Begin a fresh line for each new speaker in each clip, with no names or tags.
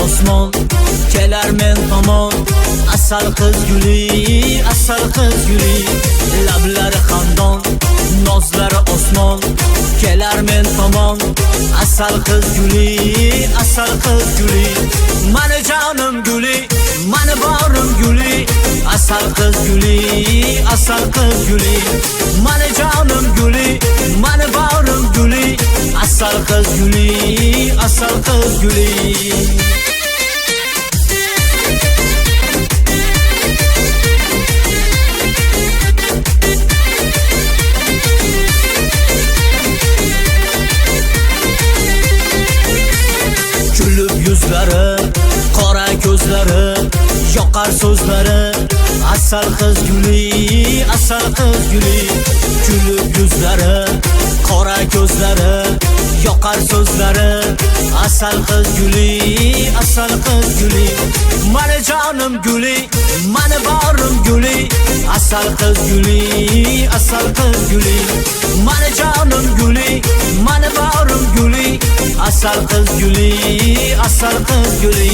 osmon, kelar men tomon. Asal qiz guli, asal qiz guli, lablari xandon, nozlari osmon, kelar men tomon. Asal qiz guli, asal qiz guli, mani jonim guli, mani borim guli. Asal qiz guli, asal qiz guli, mani jonim guli, mani borim guli. Asal qiz guli, asal qiz guli. Yuzlari, qora ko'zlari, yoqar so'zlari. Asal qiz guli, asal qiz guli. Kulib yuzlari, qora ko'zlari, yoqar so'zlari. Asal qiz guli, asal qiz guli, mani jonim guli, mani borim guli. Asal qiz guli, asal qiz guli, mani jonim guli, mani borim guli. Asal qiz guli, asal qiz guli.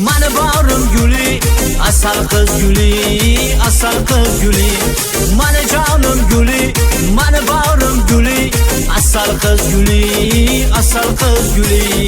Mani borim guli, asal qiz guli, asal qiz guli, mani jonim guli, mani borim guli. Asal qiz guli, asal qiz guli.